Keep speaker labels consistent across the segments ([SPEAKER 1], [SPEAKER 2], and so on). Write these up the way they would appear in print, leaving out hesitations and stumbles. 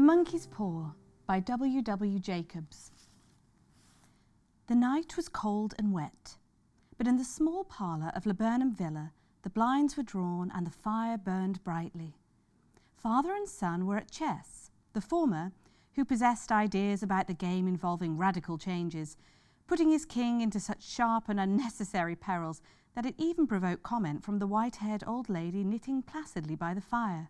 [SPEAKER 1] Monkey's Paw by W. Jacobs. The night was cold and wet, but in the small parlour of Laburnum Villa the blinds were drawn and the fire burned brightly. Father and son were at chess, the former, who possessed ideas about the game involving radical changes, putting his king into such sharp and unnecessary perils that it even provoked comment from the white-haired old lady knitting placidly by the fire.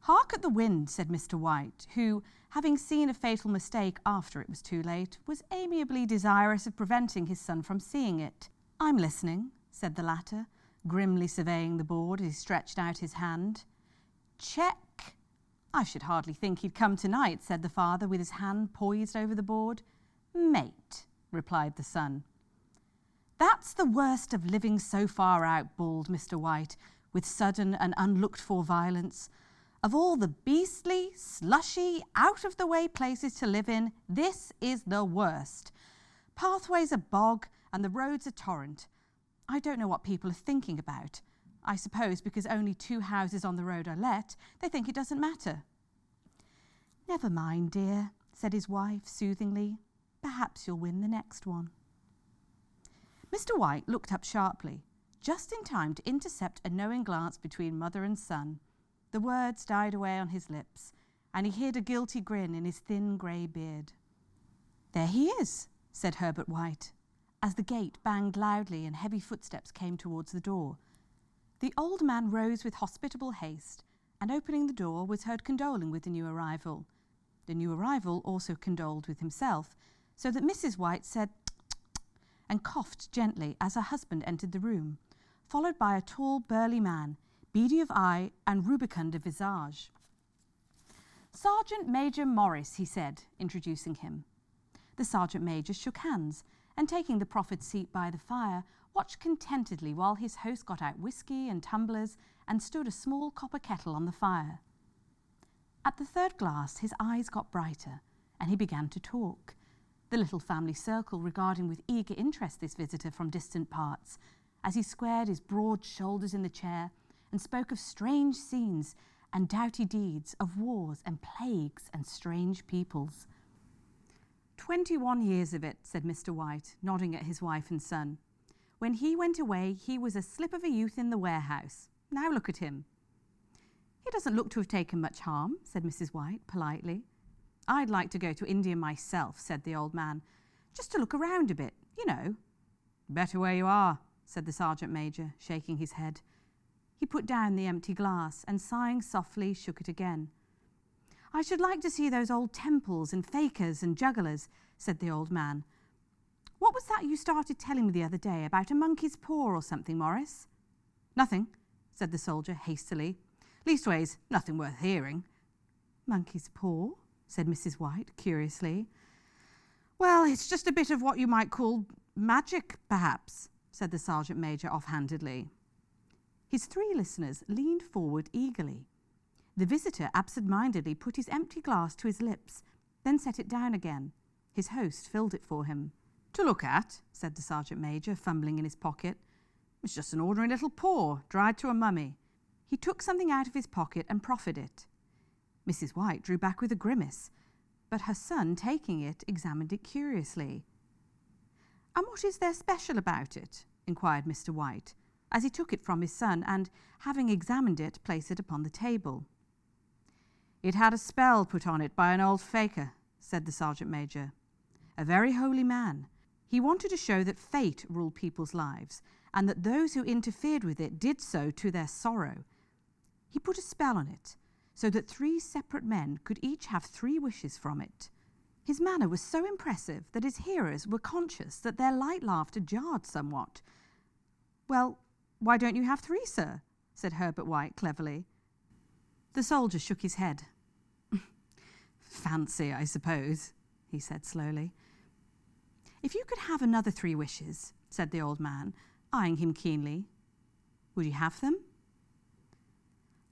[SPEAKER 1] "Hark at the wind," said Mr. White, who, having seen a fatal mistake after it was too late, was amiably desirous of preventing his son from seeing it. "I'm listening," said the latter, grimly surveying the board as he stretched out his hand. "Check! I should hardly think he'd come tonight," said the father, with his hand poised over the board. "Mate," replied the son. "That's the worst of living so far out," bawled Mr. White, with sudden and unlooked-for violence. "Of all the beastly, slushy, out-of-the-way places to live in, this is the worst. Pathway's a bog and the road's a torrent. I don't know what people are thinking about. I suppose because only 2 houses on the road are let, they think it doesn't matter." "Never mind, dear," said his wife soothingly. "Perhaps you'll win the next one." Mr. White looked up sharply, just in time to intercept a knowing glance between mother and son. The words died away on his lips, and he hid a guilty grin in his thin grey beard. "There he is," said Herbert White, as the gate banged loudly and heavy footsteps came towards the door. The old man rose with hospitable haste, and opening the door was heard condoling with the new arrival. The new arrival also condoled with himself, so that Mrs. White said "Tsk-tsk-tsk" and coughed gently as her husband entered the room, followed by a tall, burly man, beady of eye and rubicund of visage. "Sergeant Major Morris," he said, introducing him. The sergeant major shook hands, and taking the proffered seat by the fire, watched contentedly while his host got out whisky and tumblers and stood a small copper kettle on the fire. At the 3rd glass his eyes got brighter, and he began to talk, the little family circle regarding with eager interest this visitor from distant parts, as he squared his broad shoulders in the chair and spoke of strange scenes and doughty deeds, of wars and plagues and strange peoples. 21 years of it," said Mr. White, nodding at his wife and son. "When he went away, he was a slip of a youth in the warehouse. Now look at him." "He doesn't look to have taken much harm," said Mrs. White, politely. "I'd like to go to India myself," said the old man, "just to look around a bit, you know." "Better where you are," said the sergeant major, shaking his head. He put down the empty glass and, sighing softly, shook it again. "I should like to see those old temples and fakirs and jugglers," said the old man. "What was that you started telling me the other day about a monkey's paw or something, Morris?" "Nothing," said the soldier hastily. "Leastways, nothing worth hearing." "Monkey's paw?" said Mrs. White curiously. "Well, it's just a bit of what you might call magic, perhaps," said the sergeant major offhandedly. His 3 listeners leaned forward eagerly. The visitor absent-mindedly put his empty glass to his lips, then set it down again. His host filled it for him. "To look at," said the sergeant major, fumbling in his pocket. "It's just an ordinary little paw, dried to a mummy." He took something out of his pocket and proffered it. Mrs. White drew back with a grimace, but her son, taking it, examined it curiously. "And what is there special about it?" inquired Mr. White, as he took it from his son and, having examined it, placed it upon the table. "It had a spell put on it by an old fakir," said the sergeant major. "A very holy man. He wanted to show that fate ruled people's lives, and that those who interfered with it did so to their sorrow. He put a spell on it, so that 3 separate men could each have 3 wishes from it. His manner was so impressive that his hearers were conscious that their light laughter jarred somewhat. "Well, why don't you have 3, sir?" said Herbert White cleverly. The soldier shook his head. "Fancy, I suppose," he said slowly. "If you could have another 3 wishes," said the old man, eyeing him keenly, "would you have them?"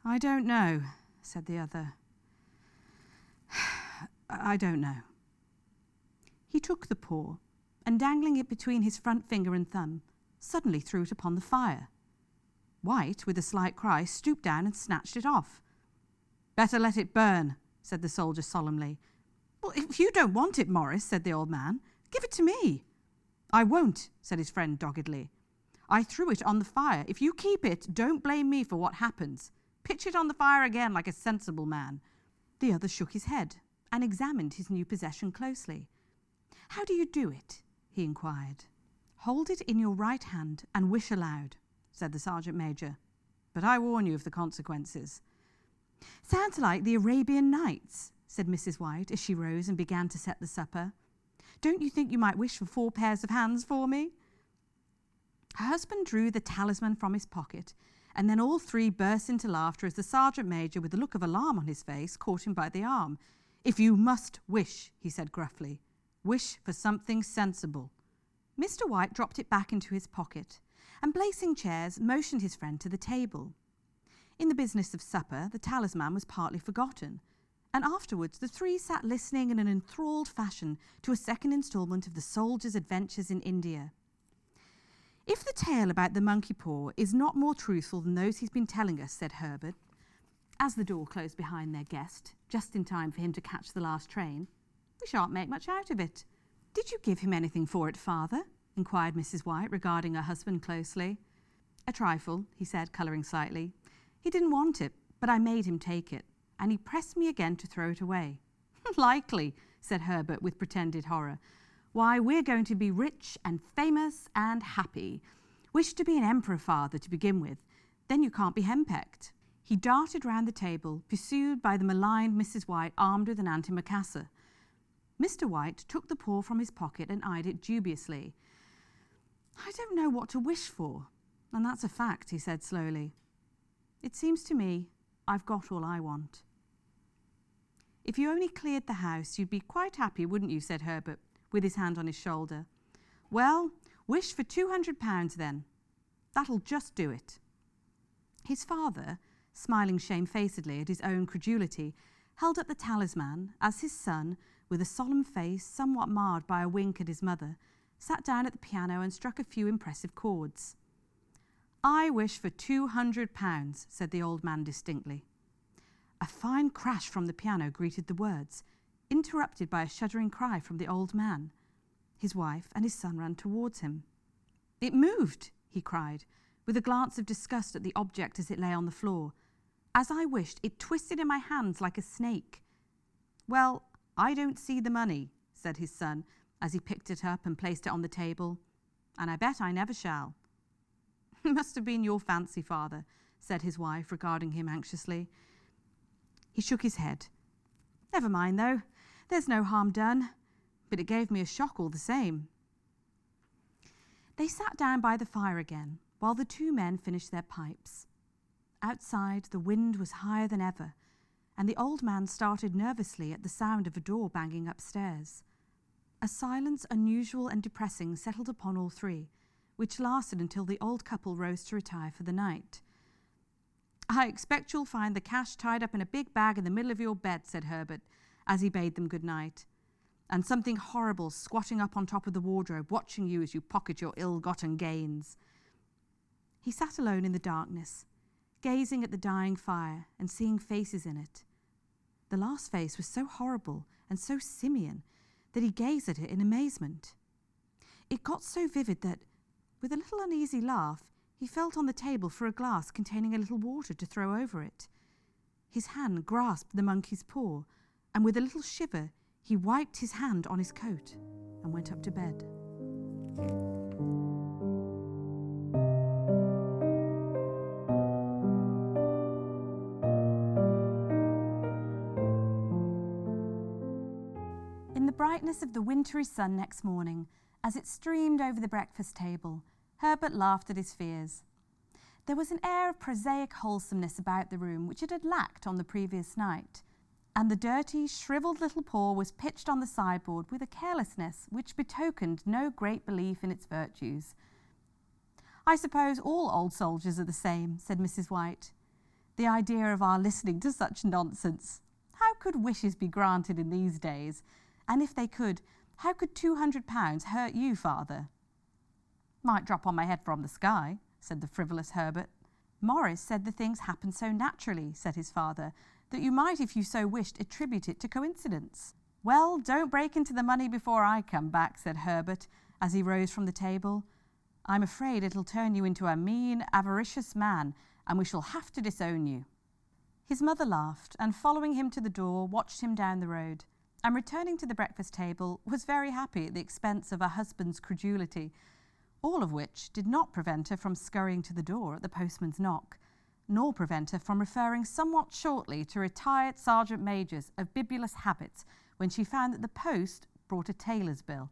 [SPEAKER 1] "I don't know," said the other. "I don't know." He took the paw, and dangling it between his front finger and thumb, suddenly threw it upon the fire. White, with a slight cry, stooped down and snatched it off. "Better let it burn," said the soldier solemnly. Well, if you don't want it, Morris, said the old man, give it to me. I won't, said his friend doggedly. I threw it on the fire. If you keep it, don't blame me for what happens. Pitch it on the fire again like a sensible man. The other shook his head and examined his new possession closely. How do you do it? He inquired. Hold it in your right hand and wish aloud, said the sergeant major. But I warn you of the consequences. Sounds like the Arabian Nights, said Mrs. White as she rose and began to set the supper. Don't you think you might wish for 4 pairs of hands for me? Her husband drew the talisman from his pocket, and then all three burst into laughter as the sergeant major, with a look of alarm on his face, caught him by the arm. If you must wish, he said gruffly, wish for something sensible. Mr. White dropped it back into his pocket, and placing chairs, motioned his friend to the table. In the business of supper, the talisman was partly forgotten, and afterwards the three sat listening in an enthralled fashion to a second instalment of the soldier's adventures in India. If the tale about the monkey paw is not more truthful than those he's been telling us, said Herbert, as the door closed behind their guest, just in time for him to catch the last train, we shan't make much out of it. Did you give him anything for it, father? Inquired Mrs. White, regarding her husband closely. A trifle, he said, colouring slightly. He didn't want it, but I made him take it, and he pressed me again to throw it away. Likely, said Herbert with pretended horror. Why, we're going to be rich and famous and happy. Wish to be an emperor, father, to begin with. Then you can't be henpecked. He darted round the table, pursued by the maligned Mrs. White, armed with an antimacassar. Mr. White took the paw from his pocket and eyed it dubiously. I don't know what to wish for, and that's a fact, he said slowly. It seems to me I've got all I want. If you only cleared the house, you'd be quite happy, wouldn't you, said Herbert, with his hand on his shoulder. Well, wish for £200 then. That'll just do it. His father, smiling shamefacedly at his own credulity, held up the talisman as his son, with a solemn face somewhat marred by a wink at his mother, sat down at the piano and struck a few impressive chords. I wish for £200, said the old man distinctly. A fine crash from the piano greeted the words, interrupted by a shuddering cry from the old man. His wife and his son ran towards him. It moved, he cried, with a glance of disgust at the object as it lay on the floor. As I wished, it twisted in my hands like a snake. Well, I don't see the money, said his son, as he picked it up and placed it on the table, and I bet I never shall. It must have been your fancy, father, said his wife, regarding him anxiously. He shook his head. Never mind, though. There's no harm done, but it gave me a shock all the same. They sat down by the fire again, while the two men finished their pipes. Outside, the wind was higher than ever, and the old man started nervously at the sound of a door banging upstairs. A silence unusual and depressing settled upon all three, which lasted until the old couple rose to retire for the night. I expect you'll find the cash tied up in a big bag in the middle of your bed, said Herbert, as he bade them good night, and something horrible squatting up on top of the wardrobe, watching you as you pocket your ill-gotten gains. He sat alone in the darkness, gazing at the dying fire and seeing faces in it. The last face was so horrible and so simian that he gazed at it in amazement. It got so vivid that, with a little uneasy laugh, he felt on the table for a glass containing a little water to throw over it. His hand grasped the monkey's paw, and with a little shiver he wiped his hand on his coat and went up to bed. In the brightness of the wintry sun next morning, as it streamed over the breakfast table, Herbert laughed at his fears. There was an air of prosaic wholesomeness about the room which it had lacked on the previous night, and the dirty, shrivelled little paw was pitched on the sideboard with a carelessness which betokened no great belief in its virtues. I suppose all old soldiers are the same, said Mrs. White. The idea of our listening to such nonsense. How could wishes be granted in these days? And if they could, how could £200 hurt you, father? Might drop on my head from the sky, said the frivolous Herbert. Morris said the things happened so naturally, said his father, that you might, if you so wished, attribute it to coincidence. Well, don't break into the money before I come back, said Herbert, as he rose from the table. I'm afraid it'll turn you into a mean, avaricious man, and we shall have to disown you. His mother laughed, and following him to the door, watched him down the road, and returning to the breakfast table, was very happy at the expense of her husband's credulity, all of which did not prevent her from scurrying to the door at the postman's knock, nor prevent her from referring somewhat shortly to retired sergeant majors of bibulous habits when she found that the post brought a tailor's bill.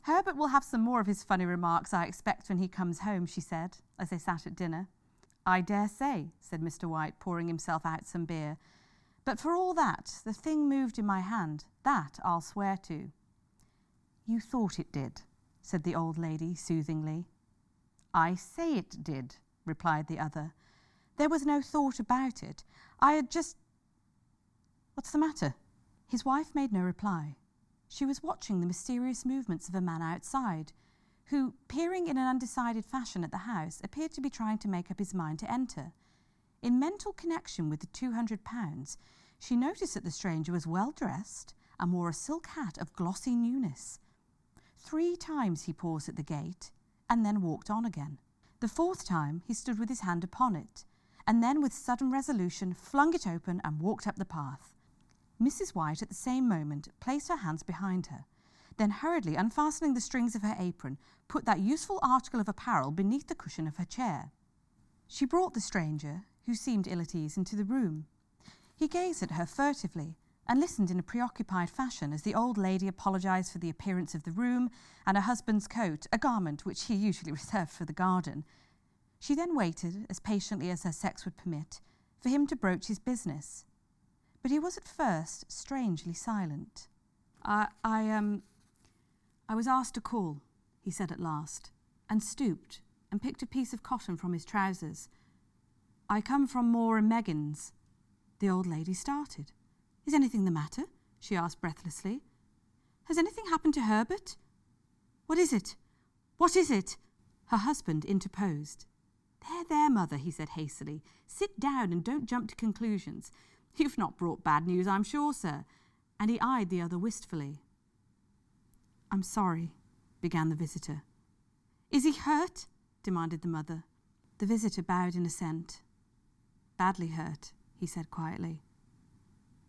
[SPEAKER 1] Herbert will have some more of his funny remarks, I expect, when he comes home, she said, as they sat at dinner. I dare say, said Mr. White, pouring himself out some beer. But for all that, the thing moved in my hand. That I'll swear to. You thought it did, said the old lady soothingly. I say it did, replied the other. There was no thought about it. I had just... What's the matter? His wife made no reply. She was watching the mysterious movements of a man outside, who, peering in an undecided fashion at the house, appeared to be trying to make up his mind to enter. In mental connection with the £200, she noticed that the stranger was well dressed and wore a silk hat of glossy newness. 3 times he paused at the gate and then walked on again. The 4th time he stood with his hand upon it, and then with sudden resolution flung it open and walked up the path. Mrs. White at the same moment placed her hands behind her, then hurriedly unfastening the strings of her apron, put that useful article of apparel beneath the cushion of her chair. She brought the stranger, who seemed ill at ease, into the room. He gazed at her furtively and listened in a preoccupied fashion as the old lady apologized for the appearance of the room and her husband's coat, a garment which he usually reserved for the garden. She then waited, as patiently as her sex would permit, for him to broach his business. But he was at first strangely silent. I was asked to call, he said at last, and stooped and picked a piece of cotton from his trousers. I come from Moore and Meggins. The old lady started. Is anything the matter? She asked breathlessly. Has anything happened to Herbert? What is it? What is it? Her husband interposed. There, mother, he said hastily. Sit down and don't jump to conclusions. You've not brought bad news, I'm sure, sir. And he eyed the other wistfully. I'm sorry, began the visitor. Is he hurt? Demanded the mother. The visitor bowed in assent. Badly hurt, he said quietly.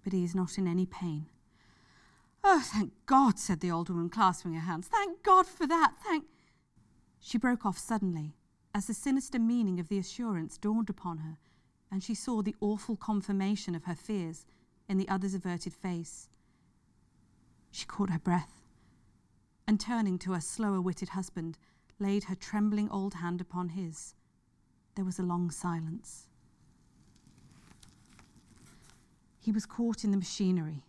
[SPEAKER 1] But he is not in any pain. Oh, thank God, said the old woman, clasping her hands. Thank God for that, She broke off suddenly, as the sinister meaning of the assurance dawned upon her, and she saw the awful confirmation of her fears in the other's averted face. She caught her breath, and turning to her slower-witted husband, laid her trembling old hand upon his. There was a long silence. He was caught in the machinery,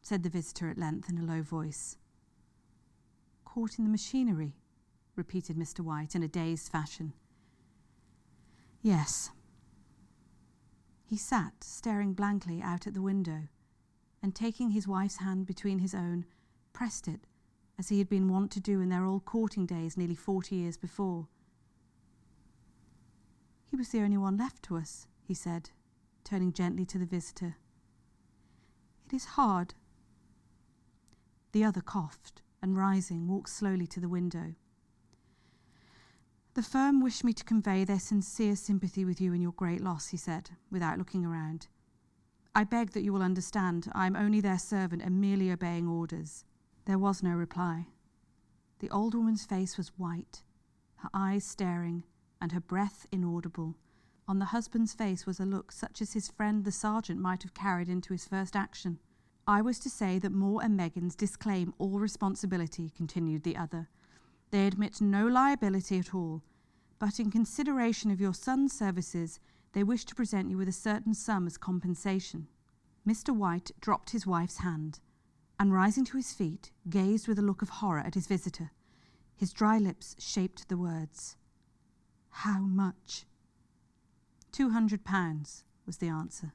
[SPEAKER 1] said the visitor at length in a low voice. Caught in the machinery, repeated Mr. White in a dazed fashion. Yes. He sat, staring blankly out at the window, and taking his wife's hand between his own, pressed it, as he had been wont to do in their old courting days nearly 40 years before. He was the only one left to us, he said, turning gently to the visitor. It is hard. The other coughed, and rising, walked slowly to the window. The firm wish me to convey their sincere sympathy with you in your great loss, he said, without looking around. I beg that you will understand I am only their servant and merely obeying orders. There was no reply. The old woman's face was white, her eyes staring, and her breath inaudible. On the husband's face was a look such as his friend the sergeant might have carried into his first action. I was to say that Moore and Meggins disclaim all responsibility, continued the other. They admit no liability at all, but in consideration of your son's services, they wish to present you with a certain sum as compensation. Mr. White dropped his wife's hand, and rising to his feet, gazed with a look of horror at his visitor. His dry lips shaped the words. How much? £200, was the answer.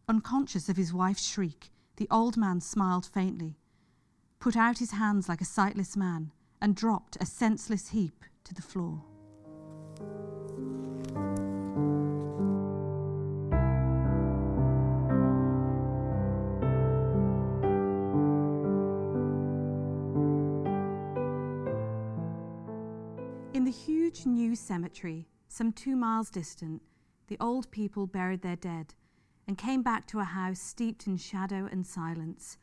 [SPEAKER 1] Unconscious of his wife's shriek, the old man smiled faintly, put out his hands like a sightless man, and dropped a senseless heap to the floor. In the huge new cemetery, some 2 miles distant, the old people buried their dead and came back to a house steeped in shadow and silence.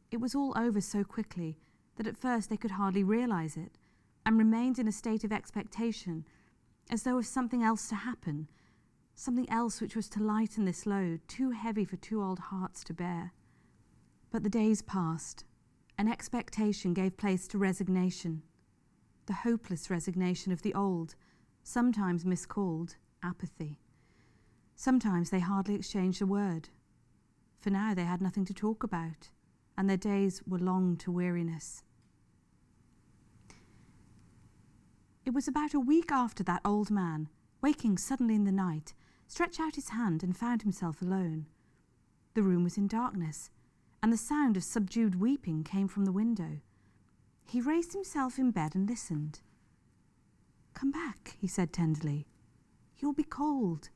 [SPEAKER 1] It was all over so quickly that at first they could hardly realize it, and remained in a state of expectation, as though of something else to happen, something else which was to lighten this load, too heavy for 2 old hearts to bear. But the days passed, and expectation gave place to resignation, the hopeless resignation of the old, sometimes miscalled apathy. Sometimes they hardly exchanged a word, for now they had nothing to talk about, and their days were long to weariness. It was about a week after that old man, waking suddenly in the night, stretched out his hand and found himself alone. The room was in darkness, and the sound of subdued weeping came from the window. He raised himself in bed and listened. "Come back," he said tenderly. "You'll be cold."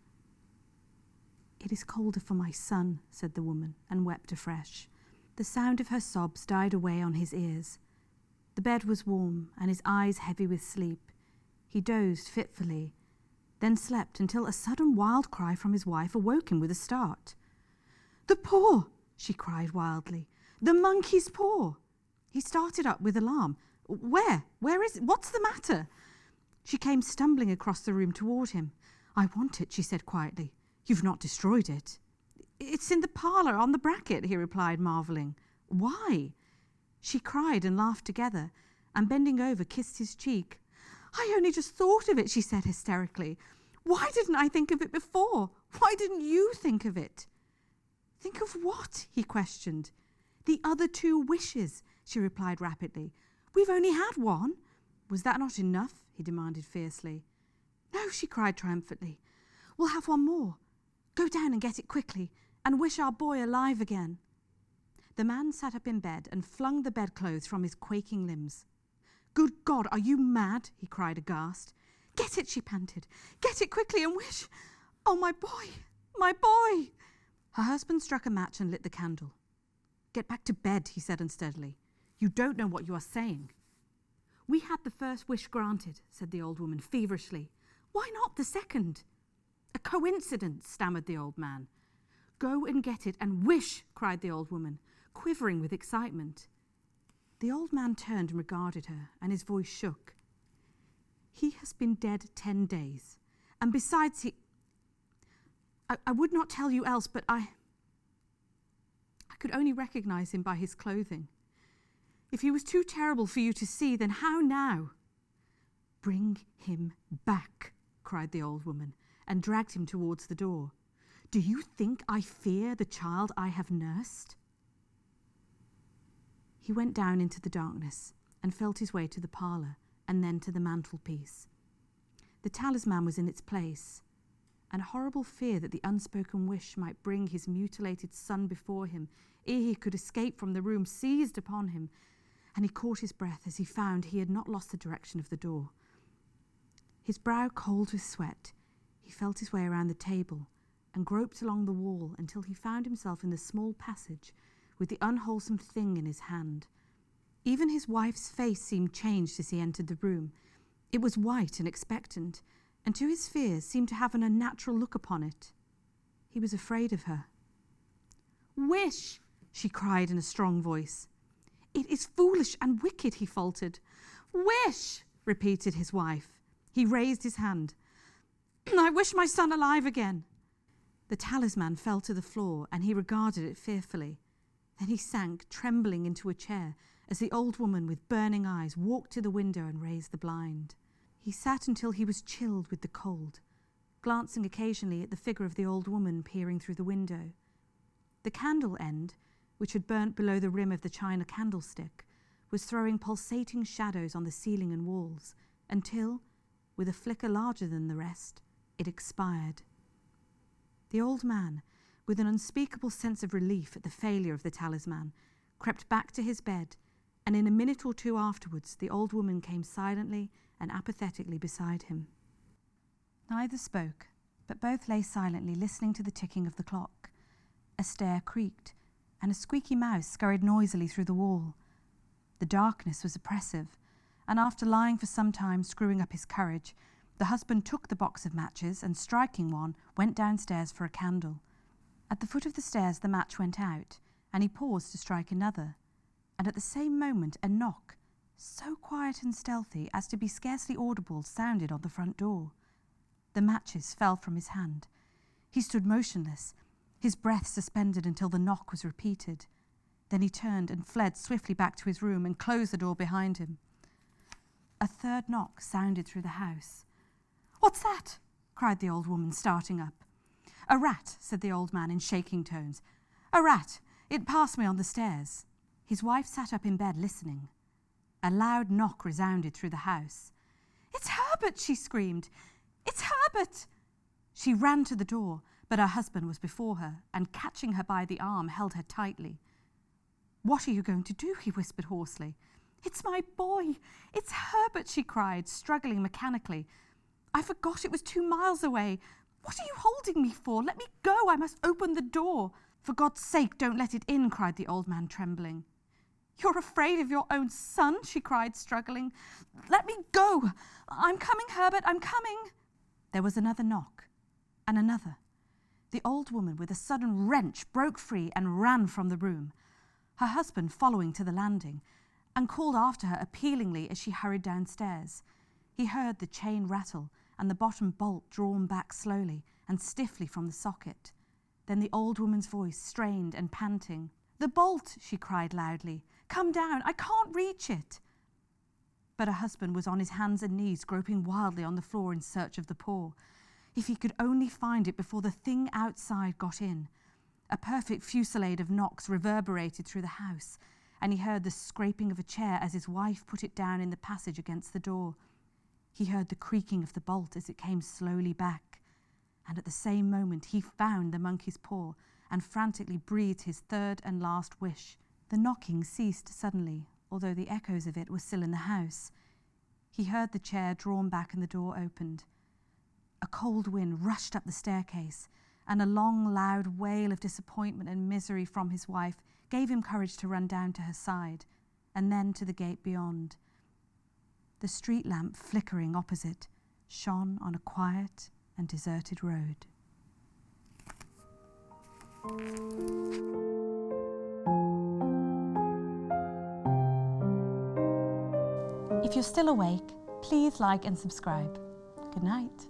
[SPEAKER 1] "It is colder for my son," said the woman, and wept afresh. The sound of her sobs died away on his ears. The bed was warm, and his eyes heavy with sleep. He dozed fitfully, then slept until a sudden wild cry from his wife awoke him with a start. "The paw!" she cried wildly. "The monkey's paw!" He started up with alarm. Where is it? What's the matter?" She came stumbling across the room toward him. "I want it," she said quietly. "You've not destroyed it?" "It's in the parlour on the bracket," he replied, marvelling. "Why?" She cried and laughed together, and bending over kissed his cheek. "I only just thought of it," she said hysterically. "Why didn't I think of it before? Why didn't you think of it?" "Think of what?" he questioned. "The other 2 wishes," she replied rapidly. "We've only had one." "Was that not enough?" he demanded fiercely. "No," she cried triumphantly. "We'll have one more. Go down and get it quickly, and wish our boy alive again." The man sat up in bed and flung the bedclothes from his quaking limbs. "Good God, are you mad?" he cried aghast. "Get it," she panted. "Get it quickly and wish... Oh, my boy, my boy!" Her husband struck a match and lit the candle. "Get back to bed," he said unsteadily. "You don't know what you are saying." "We had the first wish granted," said the old woman feverishly. "Why not the second?" "A coincidence," stammered the old man. "Go and get it and wish," cried the old woman, quivering with excitement. The old man turned and regarded her, and his voice shook. "He has been dead 10 days, and besides I would not tell you else, but I could only recognize him by his clothing. If he was too terrible for you to see, then how now?" "Bring him back," cried the old woman, and dragged him towards the door. "Do you think I fear the child I have nursed?" He went down into the darkness and felt his way to the parlour and then to the mantelpiece. The talisman was in its place, and a horrible fear that the unspoken wish might bring his mutilated son before him ere he could escape from the room seized upon him, and he caught his breath as he found he had not lost the direction of the door. His brow cold with sweat, he felt his way around the table and groped along the wall until he found himself in the small passage with the unwholesome thing in his hand. Even his wife's face seemed changed as he entered the room. It was white and expectant, and to his fears seemed to have an unnatural look upon it. He was afraid of her. "Wish!" she cried in a strong voice. "It is foolish and wicked," he faltered. "Wish!" repeated his wife. He raised his hand. "I wish my son alive again." The talisman fell to the floor, and he regarded it fearfully. Then he sank, trembling, into a chair as the old woman with burning eyes walked to the window and raised the blind. He sat until he was chilled with the cold, glancing occasionally at the figure of the old woman peering through the window. The candle end, which had burnt below the rim of the china candlestick, was throwing pulsating shadows on the ceiling and walls until, with a flicker larger than the rest, it expired. The old man, with an unspeakable sense of relief at the failure of the talisman, crept back to his bed, and in a minute or 2 afterwards the old woman came silently and apathetically beside him. Neither spoke, but both lay silently listening to the ticking of the clock. A stair creaked, and a squeaky mouse scurried noisily through the wall. The darkness was oppressive, and after lying for some time screwing up his courage, the husband took the box of matches and, striking one, went downstairs for a candle. At the foot of the stairs the match went out, and he paused to strike another, and at the same moment a knock, so quiet and stealthy as to be scarcely audible, sounded on the front door. The matches fell from his hand. He stood motionless, his breath suspended until the knock was repeated. Then he turned and fled swiftly back to his room and closed the door behind him. A third knock sounded through the house. "What's that?" cried the old woman, starting up. "A rat," said the old man in shaking tones. "A rat. It passed me on the stairs." His wife sat up in bed listening. A loud knock resounded through the house. "It's Herbert!" she screamed. "It's Herbert!" She ran to the door, but her husband was before her, and catching her by the arm, held her tightly. "What are you going to do?" he whispered hoarsely. "It's my boy! It's Herbert!" she cried, struggling mechanically. "I forgot it was 2 miles away. What are you holding me for? Let me go! I must open the door." "For God's sake, don't let it in," cried the old man, trembling. "You're afraid of your own son?" she cried, struggling. "Let me go! I'm coming, Herbert, I'm coming!" There was another knock, and another. The old woman, with a sudden wrench, broke free and ran from the room, her husband following to the landing, and called after her appealingly as she hurried downstairs. He heard the chain rattle and the bottom bolt drawn back slowly and stiffly from the socket. Then the old woman's voice, strained and panting. "The bolt!" she cried loudly. "Come down! I can't reach it!" But her husband was on his hands and knees, groping wildly on the floor in search of the paw. If he could only find it before the thing outside got in. A perfect fusillade of knocks reverberated through the house, and he heard the scraping of a chair as his wife put it down in the passage against the door. He heard the creaking of the bolt as it came slowly back, and at the same moment he found the monkey's paw and frantically breathed his third and last wish. The knocking ceased suddenly, although the echoes of it were still in the house. He heard the chair drawn back and the door opened. A cold wind rushed up the staircase, and a long, loud wail of disappointment and misery from his wife gave him courage to run down to her side, and then to the gate beyond. The street lamp, flickering opposite, shone on a quiet and deserted road. If you're still awake, please like and subscribe. Good night.